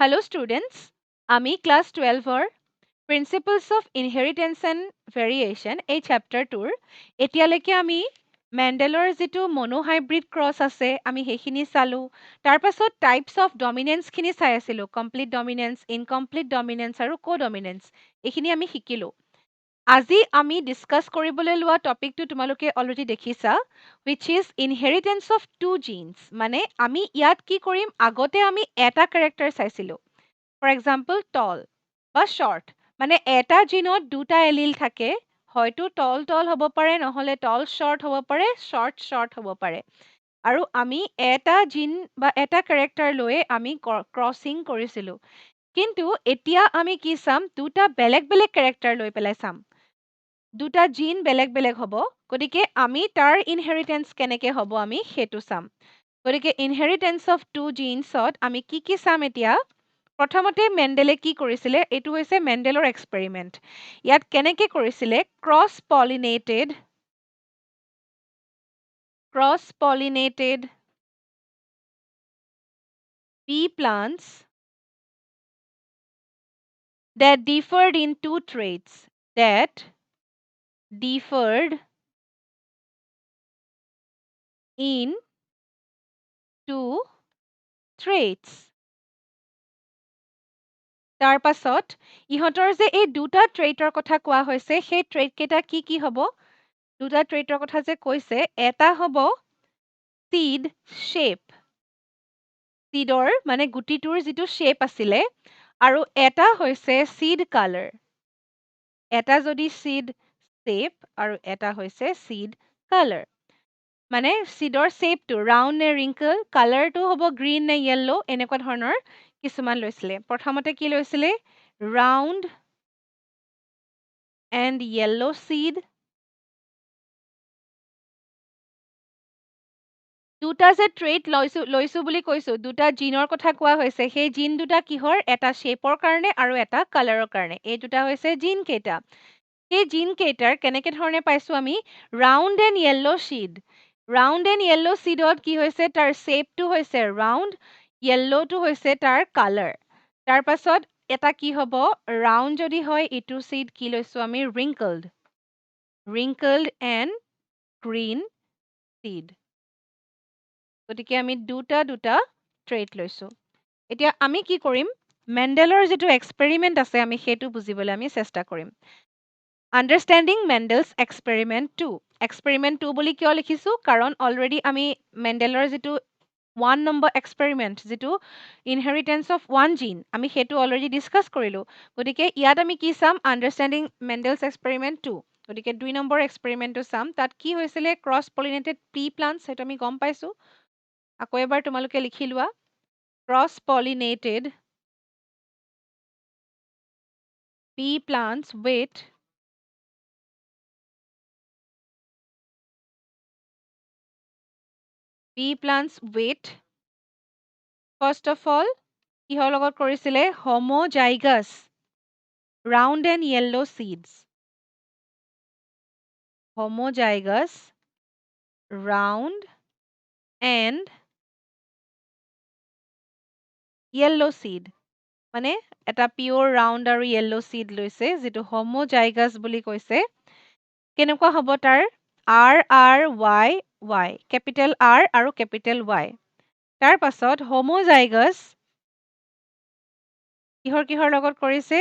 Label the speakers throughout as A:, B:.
A: Hello students, আমি class 12 Principles of Inheritance and Variation এই চেপ্টাৰটোৰ এতিয়ালৈকে আমি মেণ্ডেলৰ যিটো মনোহাইব্ৰিড ক্ৰছ আছে আমি সেইখিনি চালো তাৰ পাছত টাইপছ অফ ডমিনেন্স খিনি চাই আছিলো কমপ্লিট ডমিনেন্স ইনকমপ্লিট ডমিনেন্স আৰু কোডমিনেন্স এইখিনি আমি শিকিলো আজি আমি ডিসকাস কৰিবলৈ লোৱা টপিকটো তোমালোকে অলৰেডি দেখিছা which is inheritance of two genes মানে আমি ইয়াত কি কৰিম আগতে আমি এটা ক্যাৰেক্টাৰ চাইছিলো ফৰ এক্সাম্পল টল বা শৰ্ট মানে এটা জিনত দুটা এলিল থাকে হয়তো টল টল হ'ব পাৰে নহলে টল শৰ্ট হ'ব পাৰে শৰ্ট শৰ্ট হ'ব পাৰে আৰু আমি এটা জিন বা এটা ক্যাৰেক্টাৰ লৈ আমি ক্ৰসিং কৰিছিলো কিন্তু এতিয়া আমি কি চাম দুটা বেলেগ বেলেগ ক্যাৰেক্টাৰ লৈ পেলাই চাম দুটা জিন বেলেগ বেলেগ হ'ব গতিকে আমি তাৰ ইনহেৰিটেন্স কেনেকে হ'ব আমি সেইটো চাম গতিকে ইনহেৰিটেন্স অফ টু জিনছত আমি কি চাম এতিয়া প্ৰথমতে মেণ্ডেলে কি কৰিছিলে এইটো হৈছে মেণ্ডেলৰ এক্সপেৰিমেণ্ট ইয়াত কেনেকে কৰিছিলে cross pollinated pea plants that differed in two traits that differed in two traits তাৰ পাছত ইহঁতৰ যে এই দুটা ট্ৰেইটৰ কথা কোৱা হৈছে সেই ট্ৰেইট কেইটা কি হ'ব দুটা ট্ৰেইটৰ কথা যে কৈছে এটা হ'ব seed shape seedৰ মানে গুটিটোৰ যিটো shape আছিলে আৰু এটা হৈছে seed color এটা যদি seed shape আৰু এটা হৈছে seed color মানে seedৰ shapeটো round নে wrinkle colorটো হ'ব green নে yellow এনেকুৱা ধৰণৰ কিছুমান লৈছিলে প্ৰথমতে কি লৈছিলে round and yellow seed দুটা যে ট্ৰেইট লৈছো বুলি কৈছো দুটা জিনৰ কথা কোৱা হৈছে সেই জিন দুটা কিহৰ এটা শ্বেপৰ কাৰণে আৰু এটা কালাৰৰ কাৰণে এই দুটা হৈছে জিন কেইটা সেই জিন কেইটাৰ কেনেকে ধৰণে পাইছো আমি round and yellow seed round and yellow ছিডত কি হৈছে তাৰ শ্বেপটো হৈছে ৰাউণ্ড য়েল্লোটো হৈছে তাৰ কালাৰ তাৰ পাছত এটা কি হ'ব ৰাউণ্ড যদি হয় ইটো ছিড কি লৈছো আমি ৰিংকলড এণ্ড গ্ৰীন ছিড গতিকে আমি দুটা ট্ৰেইট লৈছো এতিয়া আমি কি কৰিম মেণ্ডেলৰ যিটো এক্সপেৰিমেণ্ট আছে আমি সেইটো বুজিবলৈ আমি চেষ্টা কৰিম আণ্ডাৰষ্টেণ্ডিং মেণ্ডেলছ এক্সপেৰিমেণ্ট 2 বুলি কিয় লিখিছো কাৰণ অলৰেডি আমি মেণ্ডেলৰ যিটো 1 নম্বৰ এক্সপেৰিমেণ্ট যিটো ইনহেৰিটেন্স অফ ওৱান জিন আমি সেইটো অলৰেডি ডিছকাছ কৰিলো গতিকে ইয়াত আমি কি চাম আণ্ডাৰষ্টেণ্ডিং মেণ্ডেলছ এক্সপেৰিমেণ্ট 2 গতিকে 2 নম্বৰ এক্সপেৰিমেণ্টটো চাম তাত কি হৈছিলে ক্ৰছ পলিনেটেড পি প্লান্টছ সেইটো আমি গম পাইছো আকৌ এবাৰ তোমালোকে লিখি লোৱা cross pollinated pea plants with first of all কিহৰ লগত কৰিছিলে homozygous round and yellow seeds homozygous round and yellow seed মানে এটা পিওৰ ৰাউণ্ড আৰু য়েল্লো চিড লৈছে যিটো homozygous বুলি কৈছে কেনেকুৱা হ'ব তাৰ RRYY কেপিটেল R আৰু কেপিটেল Y তাৰ পাছত homozygous কিহৰ লগত কৰিছে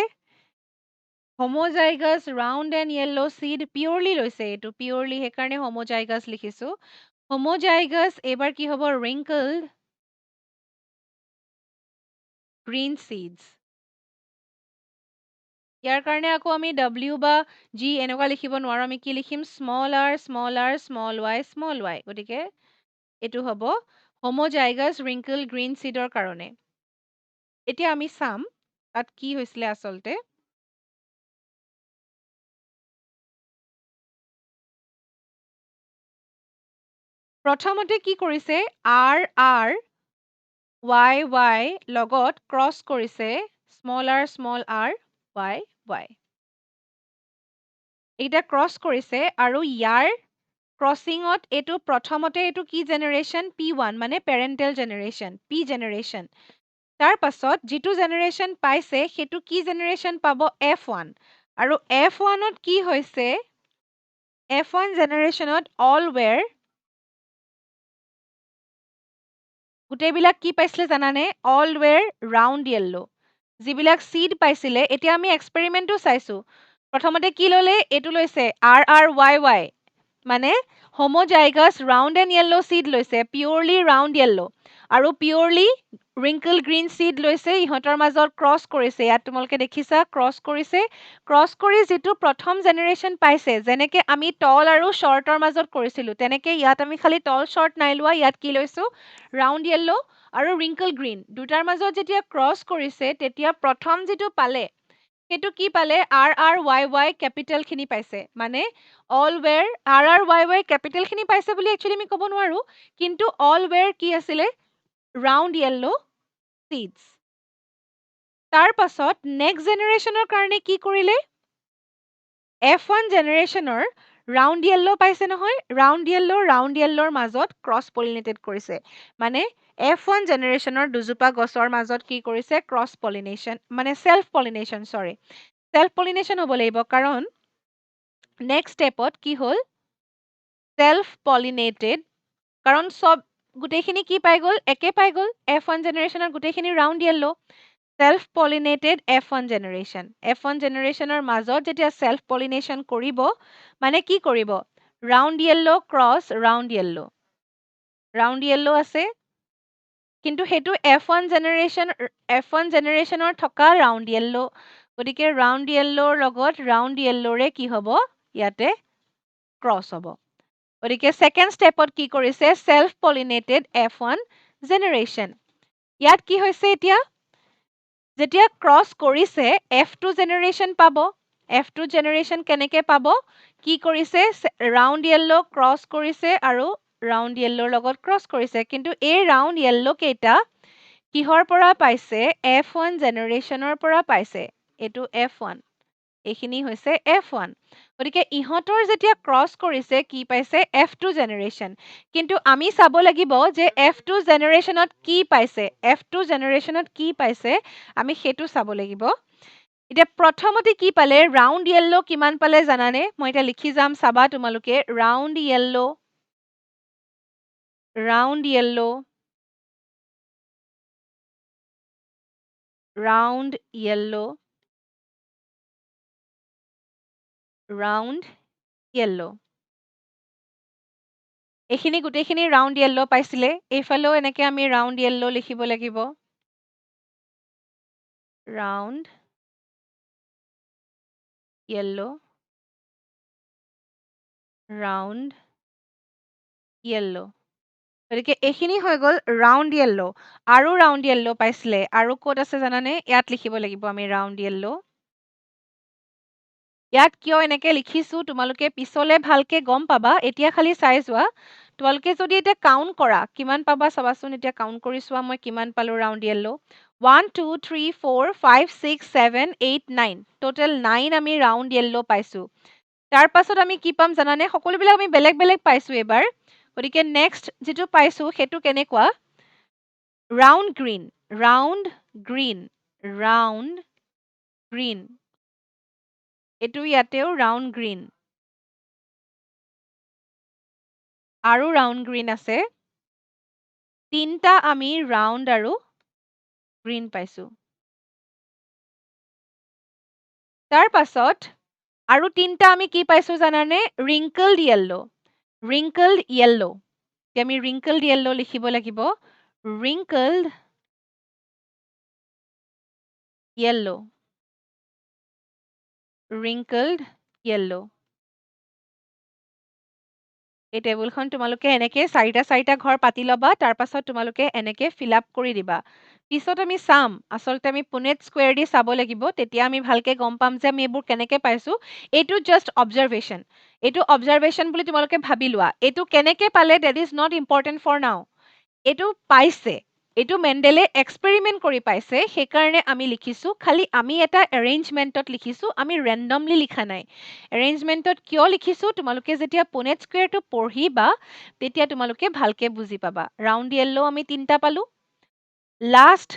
A: homozygous round and yellow seed পিওৰলি লৈছে এইটো পিওৰলি সেইকাৰণে homozygous লিখিছো homozygous এবাৰ কি হ'ব wrinkled green seeds ইয়াৰ কাৰণে আকৌ আমি W বা G এনেকুৱা লিখিব নোৱাৰো আমি কি লিখিম স্মল r স্মল y গতিকে এইটো হ'ব homozygous wrinkled green seedৰ কাৰণে এতিয়া আমি চাম তাত কি হৈছিলে আসলতে প্ৰথমতে কি কৰিছে RRYY লগত ক্ৰছ কৰিছে স্মল r y এইটা ক্ৰছ কৰিছে আৰু ইয়াৰ ক্ৰছিঙত এইটো প্ৰথমতে এইটো কি জেনেৰেশ্যন P1 মানে পেৰেণ্টেল জেনেৰেশ্যন P জেনেৰেশ্যন তাৰ পাছত যিটো জেনেৰেশ্যন পাইছে সেইটো কি জেনেৰেশ্যন পাব F1 আৰু F1ত কি হৈছে F1 জেনেৰেশ্যনত অল ৱেৰ গোটেইবিলাক কি পাইছিলে জানানে অল ৱেৰ ৰাউণ্ড য়েল্লো যিবিলাক সিড পাইছিলে এতিয়া আমি এক্সপেৰিমেণ্টটো চাইছো প্ৰথমতে কি ললে এইটো লৈছে RRYY মানে homozygous round and yellow seed লৈছে purely round yellow আৰু purely wrinkle green seed লৈছে ইহঁতৰ মাজত ক্ৰছ কৰিছে ইয়াত তোমালোকে দেখিছা ক্ৰছ কৰিছে ক্ৰছ কৰি যিটো প্ৰথম জেনেৰেশ্যন পাইছে যেনেকে আমি টল আৰু শৰ্টৰ মাজত কৰিছিলো তেনেকে ইয়াত আমি খালি টল শৰ্ট নাই লোৱা ইয়াত কি লৈছো ৰাউণ্ড য়েল্লো আৰু wrinkle green দুটাৰ মাজত যেতিয়া ক্ৰছ কৰিছে তেতিয়া প্ৰথম যিটো পালে সেইটো কি পালে RRYY কেপিটেল খিনি পাইছে মানে অল ৱেৰ RRYY কেপিটেল খিনি পাইছে বুলি একচুৱেলি আমি ক'ব নোৱাৰো কিন্তু অল ৱেৰ কি আছিলে ৰাউণ্ড য়েল্লো seeds তাৰ পাছত নেক্সট জেনেৰেশ্যনৰ কাৰণে কি কৰিলে F1 জেনেৰেশ্যনৰ ৰাউণ্ড য়েল্লো পাইছে নহয় ৰাউণ্ড য়েল্লোৰ মাজত ক্ৰছ পলিনেটেড কৰিছে মানে F1 জেনেৰেশ্যনৰ দুজোপা গছৰ মাজত কি কৰিছে ক্ৰছ পলিনেশ্যন মানে সেল্ফ পলিনেশ্যন সৰি সেল্ফ পলিনেশ্যন হ'ব লাগিব কাৰণ নেক্সট ষ্টেপত কি হ'ল সেল্ফ পলিনেটেড কাৰণ সব গোটেইখিনি কি পাই গ'ল একে পাই গ'ল F1 জেনেৰেশ্যনৰ গোটেইখিনি round yellow self pollinated F1 generation F1 জেনেৰেশ্যনৰ মাজত যেতিয়া সেল্ফ পলিনেশ্যন কৰিব মানে কি কৰিব round yellow cross round yellow আছে কিন্তু সেইটো F1 জেনেৰেশ্যনৰ থকা ৰাউণ্ড য়েল্লো গতিকে ৰাউণ্ড য়েল্লোৰ লগত ৰাউণ্ড য়েল্লোৰে কি হ'ব ইয়াতে ক্ৰছ হ'ব গতিকে ছেকেণ্ড ষ্টেপত কি কৰিছে সেল্ফ পলিনেটেড F1 জেনেৰেশ্যন ইয়াত কি হৈছে এতিয়া যেতিয়া ক্ৰছ কৰিছে F2 জেনেৰেশ্যন পাব F2 জেনেৰেশ্যন কেনেকে পাব কি কৰিছে ৰাউণ্ড য়েল্লো ক্ৰছ কৰিছে আৰু ৰাউণ্ড য়েল্লোৰ লগত ক্ৰছ কৰিছে কিন্তু এই ৰাউণ্ড য়েল্লো কেইটা কিহৰ পৰা পাইছে F1 জেনেৰেশ্যনৰ পৰা পাইছে এইটো F1 এইখিনি হৈছে F1 গতিকে ইহঁতৰ যেতিয়া ক্ৰছ কৰিছে কি পাইছে F2 জেনেৰেশ্যন কিন্তু আমি চাব লাগিব যে F2 জেনেৰেশ্যনত কি পাইছে F2 জেনেৰেশ্যনত কি পাইছে আমি সেইটো চাব লাগিব এতিয়া প্ৰথমতে কি পালে ৰাউণ্ড য়েল্লো কিমান পালে জানানে মই এতিয়া লিখি যাম চাবা তোমালোকে round yellow round yellow round yellow round yellow এইখিনি গোটেইখিনি ৰাউণ্ড য়েল্লো পাইছিলে এইফালেও এনেকে আমি ৰাউণ্ড য়েল্লো লিখিব লাগিব ৰাউণ্ড য়েল্লো ৰাউণ্ড য়েল্লো গতিকে এইখিনি হৈ গ'ল ৰাউণ্ড য়েল্লো আৰু ৰাউণ্ড য়েল্লো পাইছিলে আৰু ক'ত আছে জানানে ইয়াত লিখিব লাগিব আমি ৰাউণ্ড য়েল্লো ইয়াত কিয় এনেকে লিখিছো তোমালোকে পিছলে ভালকে গম পাবা এতিয়া খালি চাই যোৱা তোমালোকে যদি এতিয়া কাউণ্ট কৰা কিমান পাবা চাবাচোন এতিয়া কাউণ্ট কৰি চোৱা মই কিমান পালো ৰাউণ্ড য়েল্লো 1 2 3 4 5 6 7 8 9 টোটেল 9 আমি ৰাউণ্ড য়েল্লো পাইছো তাৰ পাছত আমি কি পাম জানানে সকলোবিলাক আমি বেলেগ বেলেগ পাইছো এবাৰ গতিকে নেক্সট যিটো পাইছো সেইটো কেনেকুৱা round green round green round green এইটো ইয়াতেও ৰাউণ্ড গ্ৰীণ আৰু ৰাউণ্ড গ্ৰীণ আছে তিনটা আমি ৰাউণ্ড আৰু গ্ৰীণ পাইছো তাৰ পাছত আৰু তিনটা আমি কি পাইছো জানানে ৰিংকলড য়েল্লো আমি ৰিংকলড য়েল্লো লিখিব লাগিব ৰিংকলড য়েল্লো ৰিংকলড য়েল্লো এই টেবুলখন তোমালোকে এনেকে চাৰিটা ঘৰ পাতি ল'বা তাৰ পাছত তোমালোকে এনেকে ফিল আপ কৰি দিবা পিছত আমি চাম আচলতে আমি পুনেট স্কুৱেৰ দি চাব লাগিব তেতিয়া আমি ভালকে গম পাম যে আমি এইবোৰ কেনেকে পাইছো এইটো জাষ্ট অবজাৰভেশ্যন বুলি তোমালোকে ভাবি লোৱা এইটো কেনেকে পালে date is not important for now এইটো পাইছে এইটো মেণ্ডেলে এক্সপেৰিমেণ্ট কৰি পাইছে সেইকাৰণে আমি লিখিছো খালি আমি এটা এৰেঞ্জমেণ্টত লিখিছো আমি ৰেণ্ডমলি লিখা নাই এৰেঞ্জমেণ্টত কিয় লিখিছো তোমালোকে যেতিয়া পুনেট স্কুৱেৰটো পঢ়িবা তেতিয়া তোমালোকে ভালকে বুজি পাবা ৰাউণ্ড য়েল্লো আমি তিনটা পালো last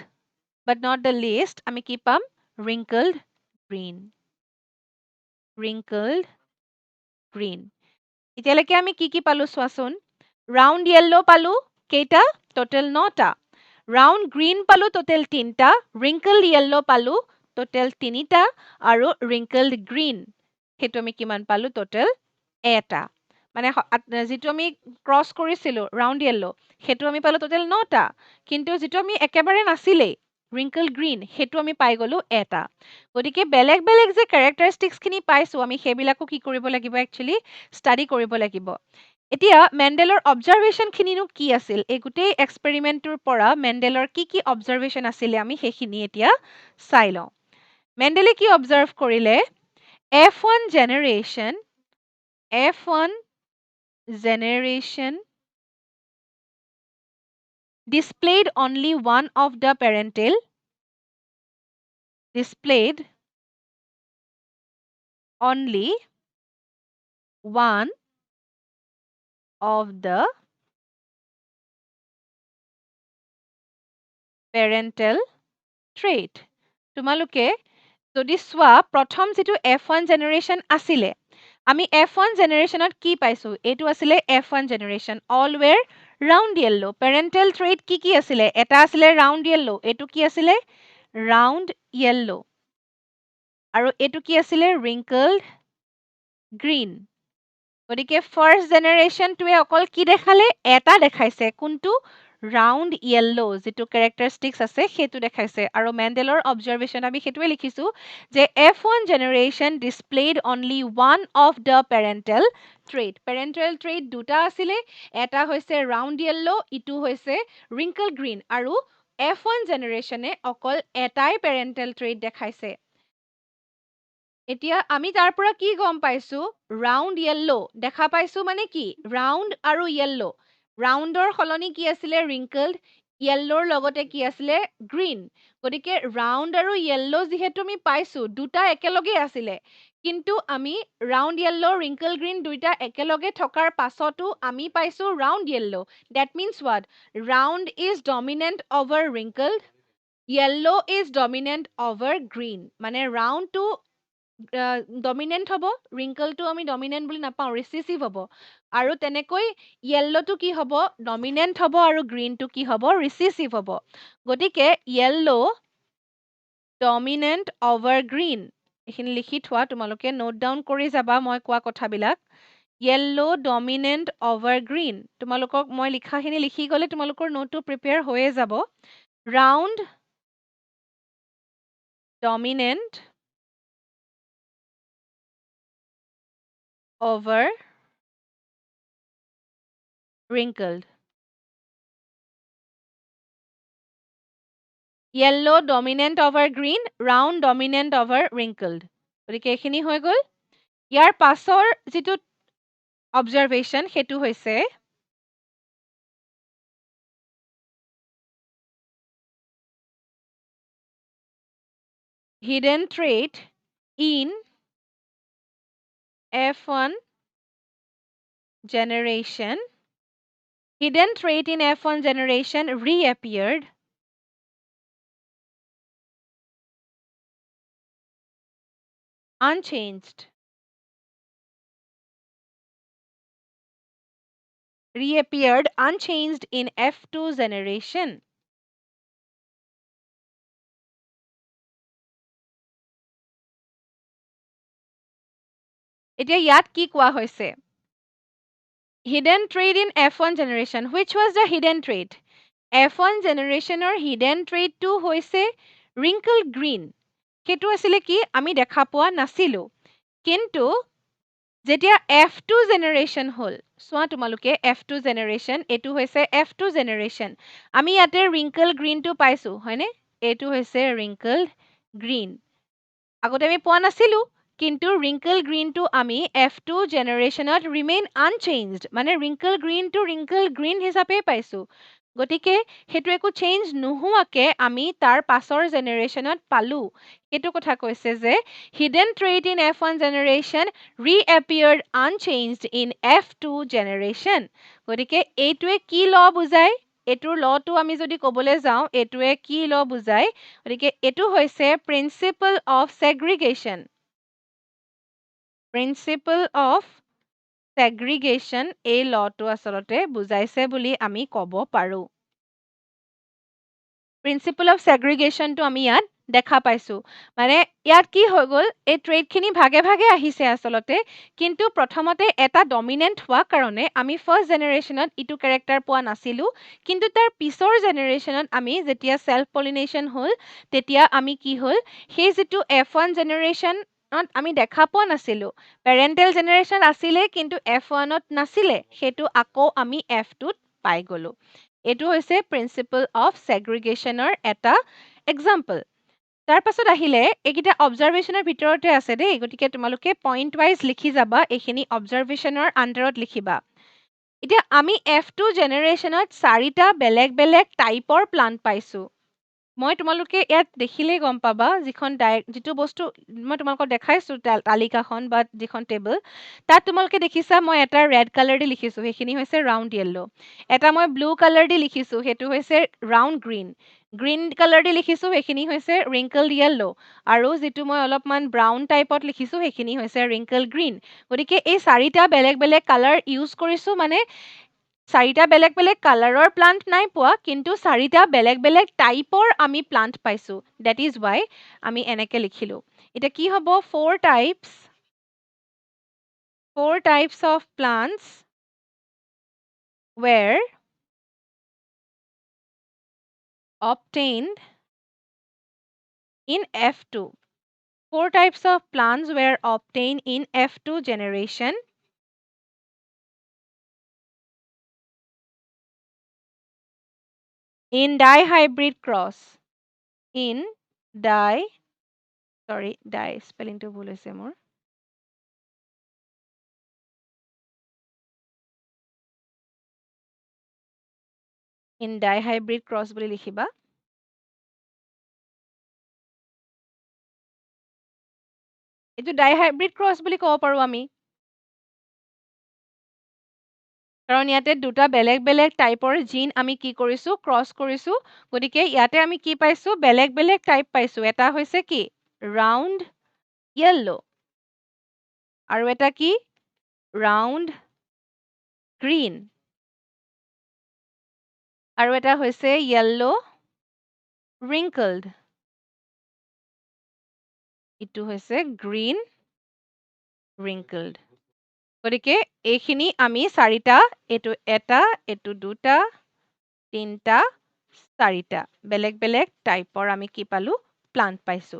A: but not the least, আমি কি পাম? Wrinkled green. Wrinkled green. এতিয়ালৈকে আমি কি কি পালো চোৱাচোন? Round yellow পালো কেইটা? Total 9টা. Round green পালো total 3টা. Wrinkled yellow পালো total 3টা আৰু wrinkled green সেইটো আমি কিমান পালো total এটা মানে যেটো আমি ক্রস কৰিছিলো round yellow সেইটো আমি পালো total 9টা কিন্তু যেটো আমি একেবাৰে নাছিলে wrinkled green সেইটো আমি পাই গলো এটা গতিকে বেলেগ বেলেগ যে characteristics খিনি পাইছো আমি সেইবিলাকো কি কৰিব লাগিব actually study কৰিব লাগিব এতিয়া মেন্ডেলৰ অবজাৰভেশন খিনিনো কি আছিল এই গোটেই এক্সপেৰিমেন্টৰ পৰা মেন্ডেলৰ কি অবজাৰভেশন আছিল আমি সেইখিনি এতিয়া চাই লওঁ মেন্ডেলে কি অবজাৰ্ভ কৰিলে F1 generation displayed only one of the parental displayed only one of the parental trait তোমালোকে যদি সোৱা প্ৰথম যেটো F1 generation আছিলে আমি F1 generationত কি পাইছো এটো আছিলে F1 generation all were round yellow parental trait কি আছিলে এটা আছিলে round yellow এটো কি আছিলে round yellow আৰু এটো কি আছিলে wrinkled green গতিকে ফাৰ্স্ট জেনাৰেশনটোৱে অকল কি দেখালে এটা দেখাইছে কোনটো round yellow যেটো characteristics আছে সেইটো দেখাইছে আৰু মেন্ডেলৰ অবজাৰভেশন আমি সেইটোৱে লিখিছো যে F1 generation displayed only one of the parental trait দুটা আছিলে এটা হৈছে round yellow ইটো হৈছে wrinkled green আৰু F1 generationে অকল এটাই parental trait দেখাইছে এতিয়া আমি তাৰ পৰা কি গম পাইছো round yellow দেখা পাইছো মানে কি round আৰু yellow roundৰ হলনি কি আছিলে wrinkled yellowৰ লগতে কি আছিলে green গতিকে round আৰু yellow যিহেতু আমি পাইছো দুটা একেলগে আছিলে কিন্তু আমি round yellow wrinkled green দুইটা একেলগে থকাৰ পাছতো আমি পাইছো round yellow that means what round is dominant over wrinkled yellow is dominant over green মানে round to ডমিনেন্ট হব wrinkleটো আমি ডমিনেন্ট বুলি নাপাও ৰিসেসিভ হব আৰু তেনেকৈ yellowটো কি হব ডমিনেন্ট হব আৰু গ্ৰীনটো কি হব ৰিসেসিভ হব গতিকে yellow dominant over green এখিনি লিখি থোৱা তোমালোকে নোট ডাউন কৰি যাবা মই কোৱা কথাবিলাক yellow dominant over green তোমালোকক মই লিখাখিনি লিখি গলে তোমালোকৰ নোটটো প্ৰিপেয়াৰ হৈয়ে যাব round dominant over wrinkled yellow dominant over green round dominant over wrinkled গতিকে এখিনি হৈ গল ইয়াৰ পাছৰ যেটো অবজাৰভেশন হেতু হৈছে hidden trait in F1 generation hidden trait in F1 generation reappeared unchanged in F2 generation এতিয়া ইয়াত কি কোৱা হৈছে hidden trait in F1 generation which was the hidden trait F1 generation or hidden trait to hoise wrinkled green কেটো আসলে কি আমি দেখা পোৱা নাছিলো কিন্তু যেতিয়া F2 generation হল সোয়া তোমালোকে F2 generation এটো হৈছে F2 generation আমি ইয়াতে wrinkled green টো পাইছো হয়নে এটো হৈছে wrinkled green আগতে আমি পোৱা নাছিলো কিন্তু wrinkled green to আমি F2 generationত remain unchanged মানে wrinkled green to wrinkled green হিচাপে পাইছো গতিকে হেতু একো চেঞ্জ নোহোৱাকে আমি তাৰ পাছৰ জেনাৰেশনত পালো এটো কথা কৈছে যে hidden trait in F1 generation reappeared unchanged in F2 generation গতিকে এইটোৱে কি ল বুজায় এটোৰ লটো আমি যদি ক'বলৈ যাওঁ এটোৱে কি ল বুজায় গতিকে এটো হৈছে প্ৰিন্সিপল অফ সেগ্ৰিগেশ্যন প্ৰিন্সিপল অফ সেগ্ৰিগেশ্যন এই লটো আচলতে বুজাইছে বুলি আমি ক'ব পাৰো প্ৰিন্সিপল অফ সেগ্ৰিগেশ্যনটো আমি ইয়াত দেখা পাইছো মানে ইয়াত কি হৈ গ'ল এই ট্ৰেডখিনি ভাগে ভাগে আহিছে আচলতে কিন্তু প্ৰথমতে এটা ডমিনেন্ট হোৱা কাৰণে আমি ফাৰ্ষ্ট জেনেৰেশ্যনত ইটো কেৰেক্টাৰ পোৱা নাছিলো কিন্তু তাৰ পিছৰ জেনেৰেশ্যনত আমি যেতিয়া সেল্ফ পলিনেশ্যন হ'ল তেতিয়া আমি কি হ'ল সেই যিটো F1 জেনেৰেশ্যনত আমি দেখা পোৱা নাছিলো পেৰেণ্টেল জেনেৰেশ্যন আছিলে কিন্তু F1ত নাছিলে সেইটো আকৌ আমি F2ত পাই গলো এইটো হৈছে প্ৰিন্সিপল অফ সেগ্ৰিগেশ্যনৰ এটা এক্সাম্পল তাৰ পাছত আহিলে এইকেইটা অবজাৰভেশ্যনৰ ভিতৰতে আছে দেই গতিকে তোমালোকে পইণ্ট ৱাইজ লিখি যাবা এইখিনি অবজাৰভেশ্যনৰ আণ্ডাৰত লিখিবা এতিয়া আমি F2 জেনেৰেশ্যনত চাৰিটা বেলেগ বেলেগ টাইপৰ প্লান্ট পাইছো মই তোমালোকে ইয়াত দেখিলেই গম পাবা যিটো বস্তু মই তোমালোকক দেখাইছো তালিকাখন বা যিখন টেবল তাত তোমালোকে দেখিছা মই এটা ৰেড কালাৰ দি লিখিছো সেইখিনি হৈছে ৰাউণ্ড য়েল্লো এটা মই ব্লু কালাৰ দি লিখিছো সেইটো হৈছে ৰাউণ্ড গ্ৰীণ কালাৰ দি লিখিছো সেইখিনি হৈছে ৰিংকলড য়েল্লো আৰু যিটো মই অলপমান ব্ৰাউন টাইপত লিখিছো সেইখিনি হৈছে ৰিংকল গ্ৰীণ গতিকে এই চাৰিটা বেলেগ বেলেগ কালাৰ ইউজ কৰিছো মানে চাৰিটা বেলেগ বেলেগ কালাৰৰ প্লান্ট নাই পোৱা কিন্তু চাৰিটা বেলেগ বেলেগ টাইপৰ আমি প্লান্ট পাইছো দ্যাট ইজ ৱাই আমি এনেকে লিখিলো এটা কি হ'ব four types of plants were obtained in F2 four types of plants were obtained in F2 generation in dihybrid cross in di spelling to ভুল হৈছে মোৰ in dihybrid cross বুলি লিখিবা এইটো dihybrid cross বুলি ক'ব পাৰো আমি কাৰণ ইয়াতে দুটা বেলেগ বেলেগ টাইপৰ জিন আমি কি কৰিছো ক্ৰছ কৰিছো গতিকে ইয়াতে আমি কি পাইছো বেলেগ বেলেগ টাইপ পাইছো এটা হৈছে কি ৰাউণ্ড য়েল্লো আৰু এটা কি ৰাউণ্ড গ্ৰীণ আৰু এটা হৈছে য়েল্লো ৰিংকলড ইটো হৈছে গ্ৰীণ ৰিংকলড গতিকে এইখিনি আমি চাৰিটা এইটো এটা এইটো দুটা তিনটা চাৰিটা বেলেগ বেলেগ টাইপৰ আমি কি পালো প্লান্ট পাইছো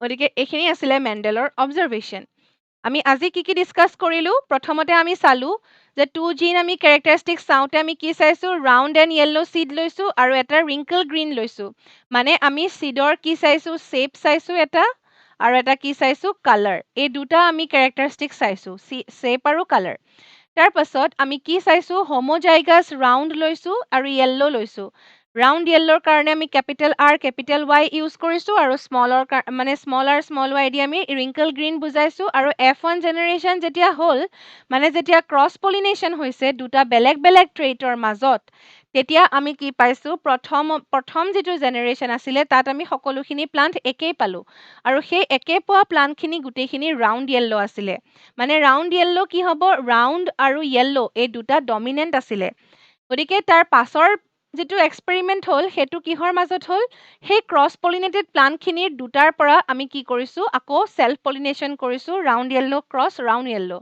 A: গতিকে এইখিনি আছিলে মেণ্ডেলৰ অবজাৰভেশ্যন আমি আজি কি কি ডিসকাস কৰিলো প্ৰথমতে আমি চালো যে টু জিন আমি ক্যাৰেক্টাৰিষ্টিক্স চাওঁতে আমি কি চাইছো ৰাউণ্ড এণ্ড য়েল্লো সিড লৈছো আৰু এটা ৰিংকল গ্ৰীণ লৈছো মানে আমি সিডৰ কি চাইছো শেপ চাইছো এটা আৰু এটা কি চাইছো কালাৰ এই দুটা আমি ক্যাৰেক্টাৰিষ্টিক্স চাইছো শেপ আৰু কালাৰ তাৰ পাছত আমি কি চাইছো হোমোজাইগাছ ৰাউণ্ড লৈছো আৰু য়েল্লো লৈছো ৰাউণ্ড য়েল্লোৰ কাৰণে আমি capital R capital Y use কৰিছো আৰু স্মলৰ মানে স্মল r স্মল y দি আমি ৰিংকল গ্ৰীণ বুজাইছো আৰু F1 জেনেৰেশ্যন যেতিয়া হ'ল মানে যেতিয়া ক্ৰছ পলিনেশ্যন হৈছে দুটা বেলেগ বেলেগ ট্ৰেইটৰ মাজত তেতিয়া আমি কি পাইছো প্ৰথম যিটো জেনেৰেশ্যন আছিলে তাত আমি সকলোখিনি প্লান্ট একেই পালো আৰু সেই একে পোৱা প্লান্টখিনি গোটেইখিনি ৰাউণ্ড য়েল্লো আছিলে মানে ৰাউণ্ড য়েল্লো কি হ'ব ৰাউণ্ড আৰু য়েল্লো এই দুটা ডমিনেন্ট আছিলে গতিকে তাৰ পাছৰ যিটো এক্সপেৰিমেন্ট হ'ল সেইটো কিহৰ মাজত হ'ল সেই ক্ৰছ পলিনেটেড প্লান্টখিনিৰ দুটাৰ পৰা আমি কি কৰিছো আকৌ সেল্ফ পলিনেশ্যন কৰিছো round yellow cross round yellow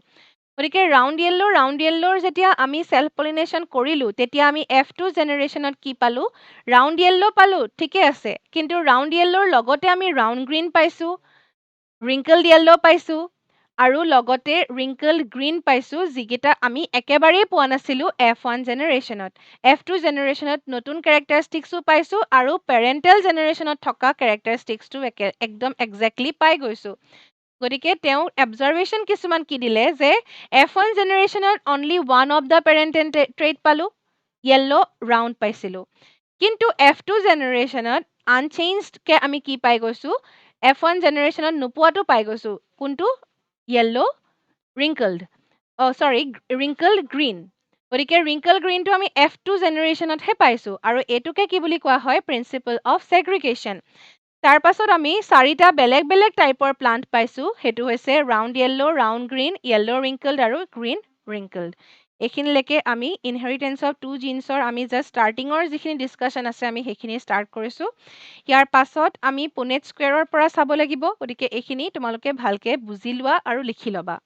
A: গতিকে ৰাউণ্ড য়েল্লোৰ যেতিয়া আমি সেল্ফ পলিনেশ্যন কৰিলো তেতিয়া আমি F2 জেনেৰেশ্যনত কি পালো ৰাউণ্ড য়েল্লো পালো ঠিকে আছে কিন্তু ৰাউণ্ড য়েল্লোৰ লগতে আমি ৰাউণ্ড গ্ৰীণ পাইছো ৰিংকলড য়েল্লো পাইছো আৰু লগতে ৰিংকলড গ্ৰীণ পাইছো যিকেইটা আমি একেবাৰেই পোৱা নাছিলো F1 জেনেৰেশ্যনত F2 জেনেৰেশ্যনত নতুন ক্যাৰেক্টাৰিষ্টিক্সও পাইছো আৰু পেৰেণ্টেল জেনেৰেশ্যনত থকা ক্যাৰেক্টাৰিষ্টিক্সটো একদম এক্সেক্টলি পাই গৈছো গতিকে তেওঁ অবজাৰভেশ্যন কিছুমান কি দিলে যে F1 জেনেৰেশ্যনত only one of the parental trait পালো য়েল্লো ৰাউণ্ড পাইছিলো কিন্তু F2 জেনেৰেশ্যনত আনচেঞ্জড কে আমি কি পাই গৈছো F1 জেনেৰেশ্যনত নোপোৱাটো পাই গৈছো কোনটো য়েল্লো ৰিংকলড ৰিংকলড গ্ৰীণ গতিকে ৰিংকল গ্ৰীণটো আমি F2 জেনেৰেশ্যনতহে পাইছোঁ আৰু এইটোকে কি বুলি কোৱা হয় প্ৰিন্সিপল অফ ছেগ্ৰিগেশ্যন। তাৰ পাছত আমি 4টা বেলেগ বেলেগ টাইপৰ প্লান্ট পাইছোঁ, সেইটো হৈছে round yellow, round green, yellow wrinkled আৰু গ্ৰীণ ৰিংকলড। এইখিনিলৈকে আমি ইনহেৰিটেঞ্চ অফ টু জিন্সৰ আমি জাষ্ট ষ্টাৰ্টিঙৰ যিখিনি ডিছকাশ্যন আছে আমি সেইখিনি ষ্টাৰ্ট কৰিছোঁ। ইয়াৰ পাছত আমি পুনেট স্কুৱেৰৰ পৰা চাব লাগিব, গতিকে এইখিনি তোমালোকে ভালকৈ বুজি লোৱা আৰু লিখি ল'বা।